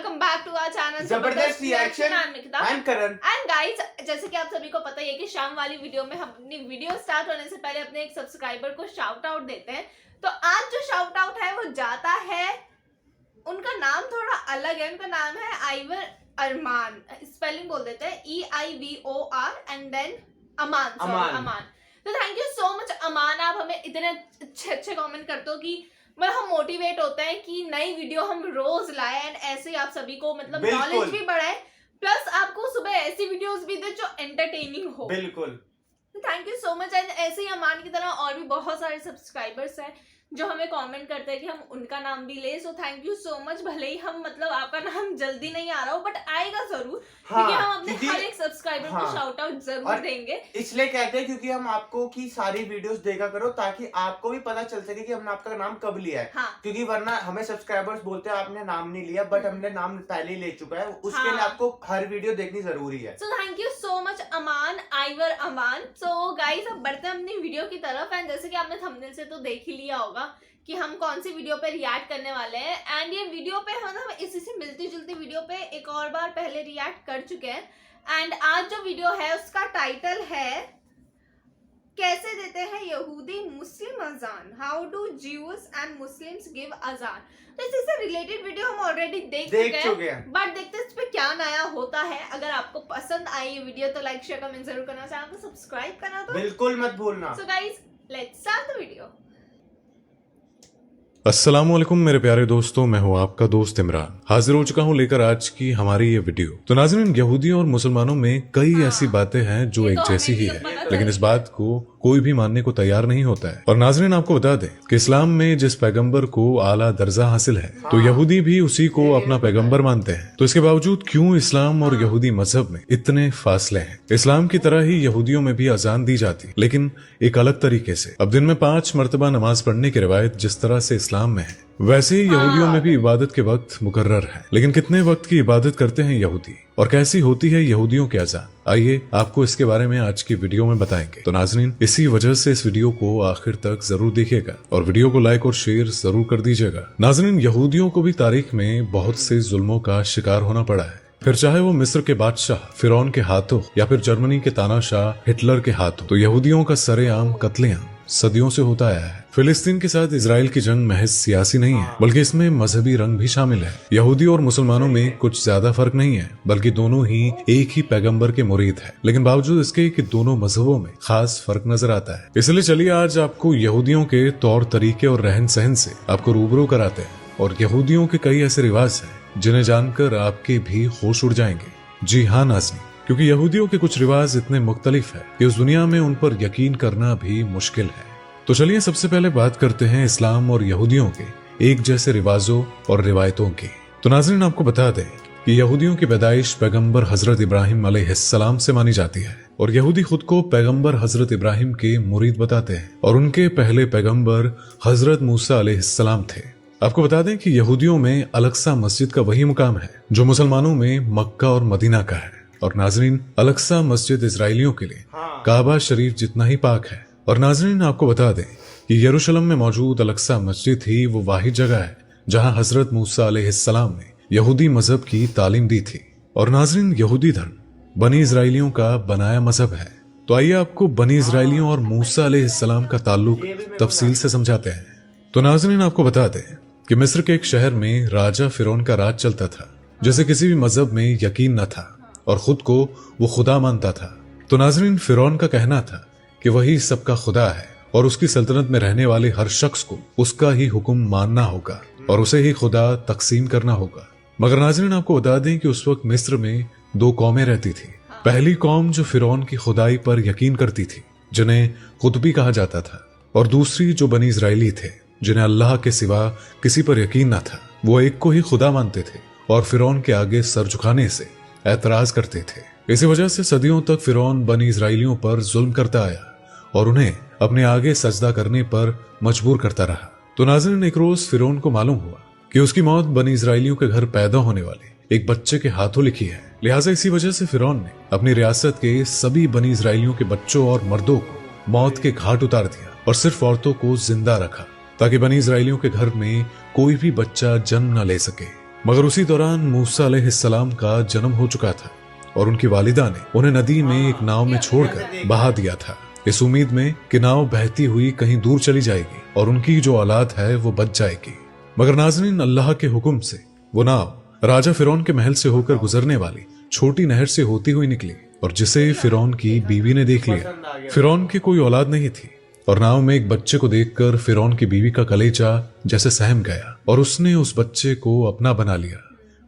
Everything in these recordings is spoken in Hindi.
Welcome back to our channel Zabardast reaction. I'm Karan। And guys, जैसे कि आप सभी को पता ही है कि शाम वाली वीडियो में हम अपनी वीडियो स्टार्ट होने से पहले अपने एक सब्सक्राइबर को शाउट आउट देते हैं। तो आज जो शाउट आउट है वो जाता है, उनका नाम थोड़ा अलग है, उनका नाम है आइवर अरमान, स्पेलिंग बोल देते हैं EIVOR एंड देन अमान। तो थैंक यू सो मच अमान, आप हमें इतने अच्छे कमेंट करते हो कि मतलब हम मोटिवेट होते हैं कि नई वीडियो हम रोज लाए एंड ऐसे ही आप सभी को मतलब नॉलेज भी बढ़ाए, प्लस आपको सुबह ऐसी वीडियोस भी दे जो एंटरटेनिंग हो। बिल्कुल, thank you so much. And ऐसे ही अमान की तरह और भी बहुत सारे सब्सक्राइबर्स हैं जो हमें कमेंट करते हैं कि हम उनका नाम भी ले। So thank you so much. भले ही हम मतलब आपका नाम जल्दी नहीं आ रहा हो बट आएगा जरूर, क्योंकि हम अपने हर एक सब्सक्राइबर को शाउट आउट जरूर देंगे। इसलिए कहते हैं क्योंकि हम आपको की सारी वीडियोस देखा करो ताकि आपको भी पता चल सके कि हमने आपका नाम कब लिया है। क्योंकि वरना हमें सब्सक्राइबर्स बोलते हैं आपने नाम नहीं लिया, बट हमने नाम पहले ही ले चुका है, उसके लिए आपको हर वीडियो देखनी जरूरी है। So thank you so much Aman, Ivoire Aman. So guys, अब बढ़ते हैं अपनी वीडियो की तरफ। एंड जैसे कि आपने थंबनेल से तो देख ही लिया होगा कि हम कौन सी वीडियो पे रिएक्ट करने वाले हैं। एंड ये वीडियो पे हम इसी से मिलती जुलती वीडियो पे एक और बार पहले रिएक्ट कर चुके हैं। एंड आज जो वीडियो है उसका टाइटल है कैसे देते हैं यहूदी मुस्लिम अजान, how do Jews and Muslims give अजान। तो इसी से रिलेटेड वीडियो हम ऑलरेडी देख चुके हैं, बट देखते हैं इस पे क्या नया होता है। अगर आपको पसंद आई ये वीडियो तो लाइक शेयर कमेंट जरूर करना, चैनल को सब्सक्राइब करना तो बिल्कुल मत भूलना। So guys, let's start the video. अस्सलामुअलैकुम मेरे प्यारे दोस्तों, मैं हूँ आपका दोस्त इमरान, हाजिर हो चुका हूँ लेकर आज की हमारी ये वीडियो। तो नाज़रीन, यहूदियों और मुसलमानों में कई ऐसी बातें हैं जो एक जैसी ही है, लेकिन इस बात को कोई भी मानने को तैयार नहीं होता है। और नाज़रीन, आपको बता दें कि इस्लाम में जिस पैगंबर को आला दर्जा हासिल है तो यहूदी भी उसी को अपना पैगंबर मानते हैं। तो इसके बावजूद क्यों इस्लाम और यहूदी मजहब में इतने फासले हैं? इस्लाम की तरह ही यहूदियों में भी अजान दी जाती है, लेकिन एक अलग तरीके से। अब दिन में 5 मरतबा नमाज पढ़ने की रिवायत जिस तरह से इस्लाम में है, वैसे ही यहूदियों में भी इबादत के वक्त मुकर्रर है। लेकिन कितने वक्त की इबादत करते हैं यहूदी और कैसी होती है यहूदियों की अजान, आइए आपको इसके बारे में आज की वीडियो में बताएंगे। तो नाज़रीन, इसी वजह से इस वीडियो को आखिर तक जरूर देखिएगा और वीडियो को लाइक और शेयर जरूर कर दीजिएगा। नाज़रीन, यहूदियों को भी तारीख में बहुत से जुल्मों का शिकार होना पड़ा है, फिर चाहे वो मिस्र के बादशाह फिरौन के हाथों या फिर जर्मनी के तानाशाह हिटलर के हाथों। तो यहूदियों का सरेआम कत्लेआम सदियों से होता आया है। फिलिस्तीन के साथ इजराइल की जंग महज सियासी नहीं है, बल्कि इसमें मजहबी रंग भी शामिल है। यहूदी और मुसलमानों में कुछ ज्यादा फर्क नहीं है, बल्कि दोनों ही एक ही पैगंबर के मुरीद हैं। लेकिन बावजूद इसके कि दोनों मजहबों में खास फर्क नजर आता है। इसलिए चलिए आज आपको यहूदियों के तौर तरीके और रहन सहन से आपको रूबरू कराते हैं। और यहूदियों के कई ऐसे रिवाज हैं जिन्हें जानकर आपके भी होश उड़ जाएंगे। जी हाँ नाज़रीन, क्योंकि यहूदियों के कुछ रिवाज इतने मुख्तलिफ है कि उस दुनिया में उन पर यकीन करना भी मुश्किल है। तो चलिए सबसे पहले बात करते हैं इस्लाम और यहूदियों के एक जैसे रिवाजों और रिवायतों की। तो नाज़रीन, आपको बता दें कि यहूदियों की पैदाइश पैगंबर हजरत इब्राहिम अलैहिस्सलाम से मानी जाती है और यहूदी खुद को पैगंबर हजरत इब्राहिम के मुरीद बताते हैं और उनके पहले पैगंबर हजरत मूसा अलैहिस्सलाम थे। आपको बता दें कि यहूदियों में अलक्सा मस्जिद का वही मुकाम है जो मुसलमानों में मक्का और मदीना का है। और नाज़रीन, अलक्सा मस्जिद इजराइलियों के लिए काबा शरीफ जितना ही पाक है। और नाज़रीन, आपको बता दें कि यरूशलेम में मौजूद अलक्सा मस्जिद ही वो वाहिद जगह है जहां हजरत मूसा अलैहिस्सलाम ने यहूदी मजहब की तालीम दी थी। और नाज़रीन, यहूदी धर्म बनी इजराइलियों का बनाया मजहब है। तो आइए आपको बनी इजराइलियों और मूसा अलैहिस्सलाम का ताल्लुक तफसील से समझाते हैं। तो नाज़रीन, आपको बता दें कि मिस्र के एक शहर में राजा फिरौन का राज चलता था, जैसे किसी भी मजहब में यकीन न था और खुद को वो खुदा मानता था। तो नाज़रीन, फिरौन का कहना था कि वही सबका खुदा है और उसकी सल्तनत में रहने वाले हर शख्स को उसका ही हुक्म मानना होगा और उसे ही खुदा तकसीम करना होगा। मगर नाज़रीन, आपको बता दें कि उस वक्त मिस्र में 2 कौमें रहती थी। पहली कौम जो फिरौन की खुदाई पर यकीन करती थी, जिन्हें कुतुबी कहा जाता था, और दूसरी जो बनी इजराइली थे, जिन्हें अल्लाह के सिवा किसी पर यकीन न था। वो एक को ही खुदा मानते थे और फिरौन के आगे सर झुकाने से एतराज करते थे। इसी वजह से सदियों तक फिरौन बनी इजराइलियों पर जुल्म करता आया और उन्हें अपने आगे सजदा करने पर मजबूर करता रहा। तो नाज़रीन, एक रोज फिरौन को मालूम हुआ कि उसकी मौत बनी इजराइलियों के घर पैदा होने वाले एक बच्चे के हाथों लिखी है। लिहाजा इसी वजह से फिरौन ने अपनी रियासत के सभी बनी इजराइलियों के बच्चों और मर्दों को मौत के घाट उतार दिया और सिर्फ औरतों को जिंदा रखा ताकि बनी इजराइलियों के घर में कोई भी बच्चा जन्म न ले सके। मगर उसी दौरान मूसा अलैहिस्सलाम का जन्म हो चुका था और उनकी वालिदा ने उन्हें नदी में एक नाव में छोड़कर बहा दिया था, इस उम्मीद में कि नाव बहती हुई कहीं दूर चली जाएगी और उनकी जो औलाद है वो बच जाएगी। मगर नाज़रीन, अल्लाह के हुक्म से वो नाव राजा फिरौन के महल से होकर गुजरने वाली छोटी नहर से होती हुई निकली और जिसे फिरौन की बीवी ने देख लिया। फिरौन की कोई औलाद नहीं थी और नाव में एक बच्चे को देखकर फिरौन की बीवी का कलेजा जैसे सहम गया और उसने उस बच्चे को अपना बना लिया।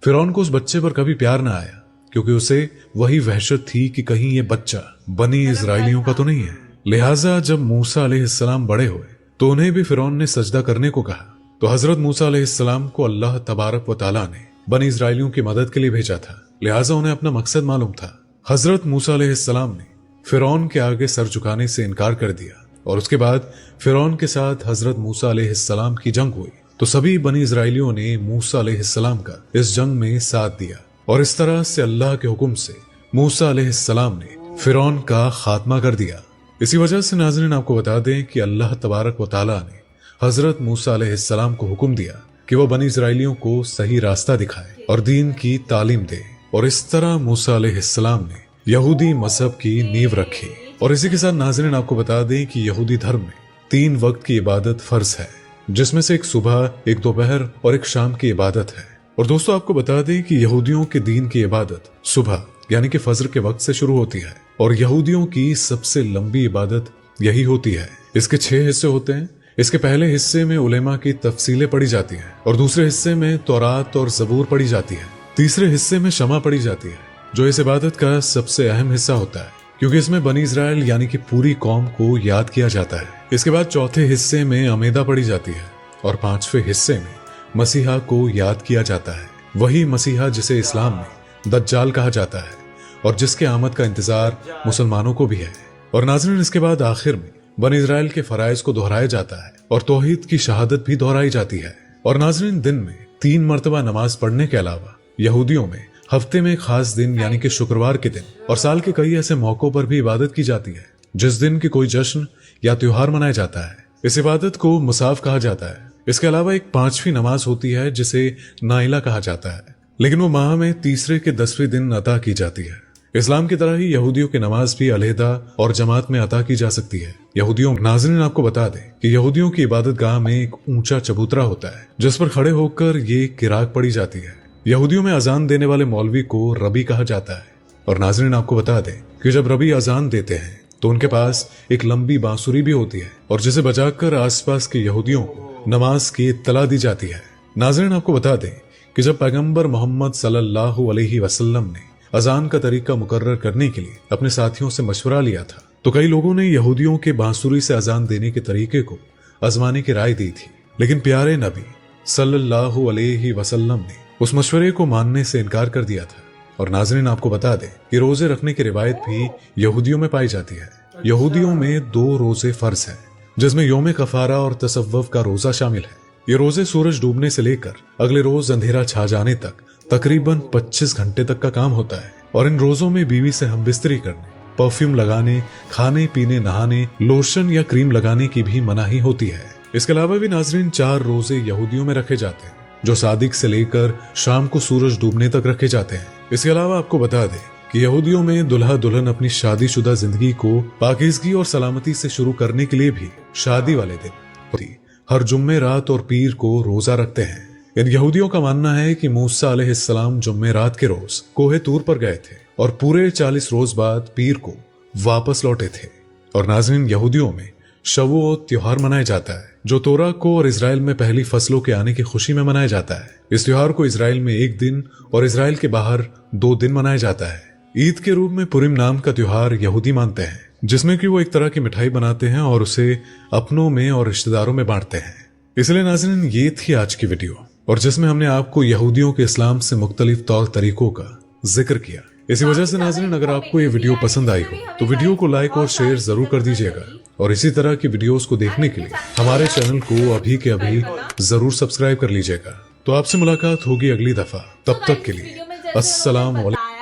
फिरौन को उस बच्चे पर कभी प्यार न आया क्योंकि उसे वही वहशत थी कि कहीं ये बच्चा बनी इजराइलियों का तो नहीं है। लिहाजा जब मूसा अलैहिस्सलाम बड़े हुए तो उन्हें भी फिरौन ने सजदा करने को कहा, तो हजरत मूसा अलैहिस्सलाम को अल्लाह तबारक व तआला ने बनी इजराइलियों की मदद के लिए भेजा था। लिहाजा उन्हें अपना मकसद मालूम था। हजरत मूसा अलैहिस्सलाम ने फिरौन के आगे सर झुकाने से इनकार कर दिया और उसके बाद फिरौन के साथ हजरत मूसा अलैहिस्सलाम की जंग हुई, तो सभी बनी इजराइलियों ने मूसा अलैहिस्सलाम का इस जंग में साथ दिया और इस तरह से अल्लाह के हुक्म से मूसा अलैहिस्सलाम ने फिरौन का खात्मा कर दिया। इसी वजह से नाज़रीन आपको बता दें कि अल्लाह तबारक व तआला ने हजरत मूसा अलैहिस्सलाम को हुक्म दिया कि वो बनी इजराइलियों को सही रास्ता दिखाए और दीन की तालीम दे, और इस तरह मूसा अलैहिस्सलाम ने यहूदी मजहब की नींव रखी। और इसी के साथ नाज़रीन आपको बता दें कि यहूदी धर्म में 3 वक्त की इबादत फर्ज है, जिसमें से एक सुबह, एक दोपहर और एक शाम की इबादत है। और दोस्तों आपको बता दें कि यहूदियों के दीन की इबादत सुबह यानी कि फजर के वक्त से शुरू होती है और यहूदियों की सबसे लंबी इबादत यही होती है। इसके 6 हिस्से होते हैं। इसके पहले हिस्से में उलेमा की तफसीलें पढ़ी जाती हैं और दूसरे हिस्से में तौरात और ज़बूर पढ़ी जाती है। तीसरे हिस्से में शमा पढ़ी जाती है, जो इस इबादत का सबसे अहम हिस्सा होता है क्योंकि इसमें बनी इजराइल यानी कि पूरी कौम को याद किया जाता है। इसके बाद चौथे हिस्से में अमेदा पढ़ी जाती है और 5वें हिस्से में मसीहा को याद किया जाता है, वही मसीहा जिसे इस्लाम में दज्जाल कहा जाता है और जिसके आमद का इंतजार मुसलमानों को भी है। और नाज़रीन इसके बाद आखिर में बनी इजराइल के फराइज को दोहराया जाता है और तौहीद की शहादत भी दोहराई जाती है। और नाज़रीन दिन में 3 मरतबा नमाज पढ़ने के अलावा यहूदियों में हफ्ते में खास दिन यानी कि शुक्रवार के दिन और साल के कई ऐसे मौकों पर भी इबादत की जाती है जिस दिन की कोई जश्न या त्योहार मनाया जाता है। इस इबादत को मुसाफ कहा जाता है। इसके अलावा एक 5वीं नमाज होती है जिसे नाइला कहा जाता है, लेकिन वो माह में तीसरे के 10वें दिन अता की जाती है। इस्लाम की तरह ही यहूदियों की नमाज भी अलहदा और जमात में अता की जा सकती है। यहूदियों नाज़रीन आपको बता दें कि यहूदियों की इबादत गाह में एक ऊंचा चबूतरा होता है जिस पर खड़े होकर ये किरात पढ़ी जाती है। यहूदियों में अजान देने वाले मौलवी को रबी कहा जाता है। और नाज़रीन आपको बता दें कि जब रबी अजान देते हैं तो उनके पास एक लंबी बांसुरी भी होती है और जिसे बजाकर आसपास के यहूदियों को नमाज की इत्तला दी जाती है। नाज़रीन आपको बता दें कि जब पैगंबर मोहम्मद सल्लल्लाहु अलैहि वसल्लम ने अजान का तरीका मुकर्रर करने के लिए अपने साथियों से मशवरा लिया था तो कई लोगों ने यहूदियों के बांसुरी से अजान देने के तरीके को आजमाने की राय दी थी, लेकिन प्यारे नबी सल्लल्लाहु अलैहि वसल्लम ने उस मशवरे को मानने से इनकार कर दिया था। और नाज़रीन आपको बता दें कि रोजे रखने की रिवायत भी यहूदियों में पाई जाती है। यहूदियों में 2 रोजे फर्ज है जिसमें योम कफारा और तसव्वुफ का रोजा शामिल है। ये रोजे सूरज डूबने से लेकर अगले रोज अंधेरा छा जाने तक तकरीबन 25 घंटे तक का काम होता है और इन रोजों में बीवी से हमबिस्तरी करने, परफ्यूम लगाने, खाने पीने, नहाने, लोशन या क्रीम लगाने की भी मनाही होती है। इसके अलावा भी नाज़रीन 4 रोजे यहूदियों में रखे जाते हैं जो सादिक से लेकर शाम को सूरज डूबने तक रखे जाते हैं। इसके अलावा आपको बता दें कि यहूदियों में दुल्हा दुल्हन अपनी शादीशुदा जिंदगी को पाकीज़गी और सलामती से शुरू करने के लिए भी शादी वाले दिन हर जुम्मे रात और पीर को रोजा रखते हैं। इन यहूदियों का मानना है कि मूसा अलैहिस्सलाम जुम्मे रात के रोज कोहे तूर पर गए थे और पूरे 40 रोज बाद पीर को वापस लौटे थे। और नाज़रीन यहूदियों में शवूत त्योहार मनाया जाता है जो तोरा को और इजराइल में पहली फसलों के आने की खुशी में मनाया जाता है। इस त्योहार को इजराइल में 1 दिन और इजराइल के बाहर 2 दिन मनाया जाता है। ईद के रूप में पुरिम नाम का त्योहार यहूदी मानते हैं जिसमें कि वो एक तरह की मिठाई बनाते हैं और उसे अपनों में और रिश्तेदारों में बांटते हैं। इसलिए नाज़रीन ये थी आज की वीडियो और जिसमें हमने आपको यहूदियों के इस्लाम से मुख्तलिफ तौर तरीकों का जिक्र किया। इसी वजह से नाज़रीन अगर आपको ये वीडियो पसंद आई हो तो वीडियो को लाइक और शेयर जरूर कर दीजिएगा और इसी तरह की वीडियोस को देखने के लिए हमारे चैनल को अभी के अभी जरूर सब्सक्राइब कर लीजिएगा। तो आपसे मुलाकात होगी अगली दफा, तब तक के लिए अस्सलाम वालेकुम।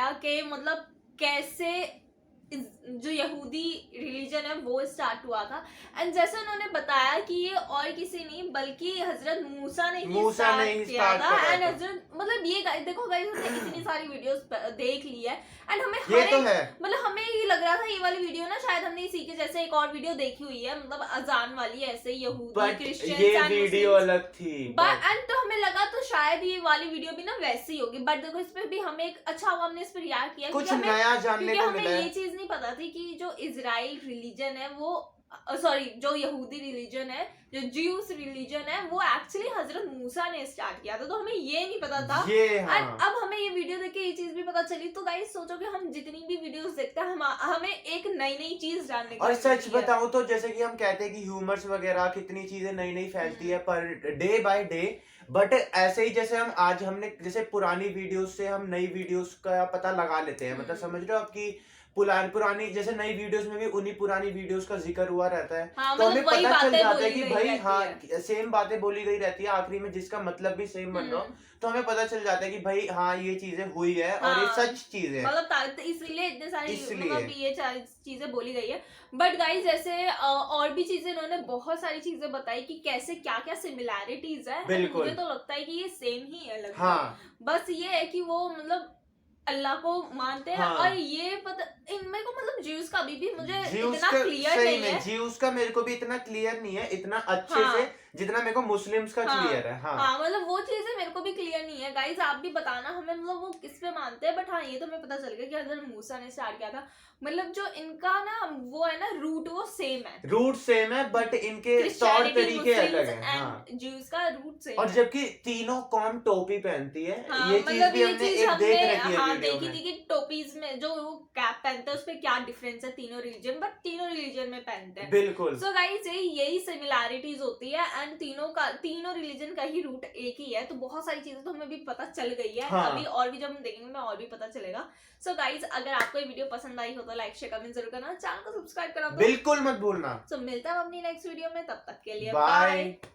मतलब कैसे जो यहूदी रिलीजन है वो स्टार्ट हुआ था। एंड जैसे उन्होंने बताया कि ये और किसी नहीं बल्कि हजरत मूसा ने ही स्टार्ट किया था। एंड हजरत मतलब ये देखो गाइस हमने इतनी सारी वीडियोस देख ली है एंड हमें ये तो है मतलब हमें ये लग रहा था ये वाली वीडियो ना शायद हमने इसी के जैसे एक और वीडियो देखी हुई है, मतलब अजान वाली ऐसे यहूदी क्रिश्चियन ये वीडियो अलग थी बट एंड तो हमें लगा तो शायद ये वाली वीडियो भी ना वैसी होगी। बट देखो इस पे भी हमें एक अच्छा हुआ हमने इस पर रिएक्ट किया कुछ नया जानने को मिला। हमें ये चीज नहीं पता थी कि जो इजराइल रिलीजन है वो सॉरी जो यहूदी रिलीजन है, जो ज्यूस रिलीजन है वो एक्चुअली हजरत मूसा ने स्टार्ट किया था। तो हमें ये नहीं पता था एंड अब हमें ये वीडियो देख के ये चीज भी पता चली। तो गाइस सोचो कि हम जितनी भी वीडियोस देखते हैं हमें एक नई नई चीज जानने को। और सच बताऊं तो जैसे कि हम कहते हैं कि ह्यूमर्स वगैरह कितनी चीजें नई नई फैलती है per day by day, but ऐसे ही जैसे हम आज हमने जैसे पुरानी वीडियोस से हम नई वीडियोस का पता लगा लेते हैं, मतलब समझ रहे हो आपकी पुरानी जैसे नई वीडियोस में भी उन्हीं पुरानी वीडियोस का जिक्र हुआ रहता है। हाँ, तो हमें पता चल जाता है कि भाई हाँ सेम बातें बोली गई रहती है आखिरी में जिसका मतलब भी सेम बन रहा हो, तो हमें पता चल जाता है कि भाई हाँ ये चीजें हुई है और ये सच चीज है, मतलब इसीलिए इतने सारी मतलब ये चीजें बोली गई है। बट गाइस जैसे और भी चीजें इन्होंने बहुत सारी चीजें बताई कि कैसे क्या क्या सिमिलैरिटीज है। मुझे तो लगता है कि ये सेम ही है लगभग। हाँ बस ये है कि वो मतलब अल्लाह को मानते हैं। हाँ। और ये पता इनमें को मतलब ज्यूस का भी मुझे इतना क्लियर सही नहीं में है। ज्यूस का मेरे को भी इतना क्लियर नहीं है, इतना अच्छे हाँ। से जितना मेरे को मुस्लिम्स का क्लियर है। हाँ मतलब वो चीजें मेरे को भी क्लियर नहीं है। गाइस आप भी बताना हमें मतलब वो किस पे मानते हैं। बट हाँ ये तो हमें पता चल गया कि हजरत मूसा ने स्टार्ट किया था। मतलब जो इनका ना वो है ना रूट वो सेम है, रूट सेम है बट इनके तौर तरीके अलग हैं। हाँ। ज्यूस का रूट सेम और है। जबकि तीनों कौम टोपी पहनती है। हाँ, ये मतलब चीज भी हमने एक देख रखी है हाँ वीडियो देखी में। थी कि टोपीज में जो वो कैप पहनते हैं उस पे क्या डिफरेंस है तीनों रिलीजन, बट तीनों रिलीजन में पहनते हैं। बिल्कुल। सो गाइस यही सिमिलैरिटीज होती है एंड तीनों रिलीजन का ही रूट एक ही है। तो बहुत सारी चीजें तो हमें भी पता चल गई है। हाँ। अभी और भी जब हम देखेंगे में और भी पता चलेगा। सो गाइस अगर आपको ये वीडियो पसंद आई हो तो लाइक शेयर कमेंट जरूर करना, चैनल को सब्सक्राइब करना बिल्कुल मत भूलना। सो मिलता है अपनी नेक्स्ट वीडियो में, तब तक के लिए बाय।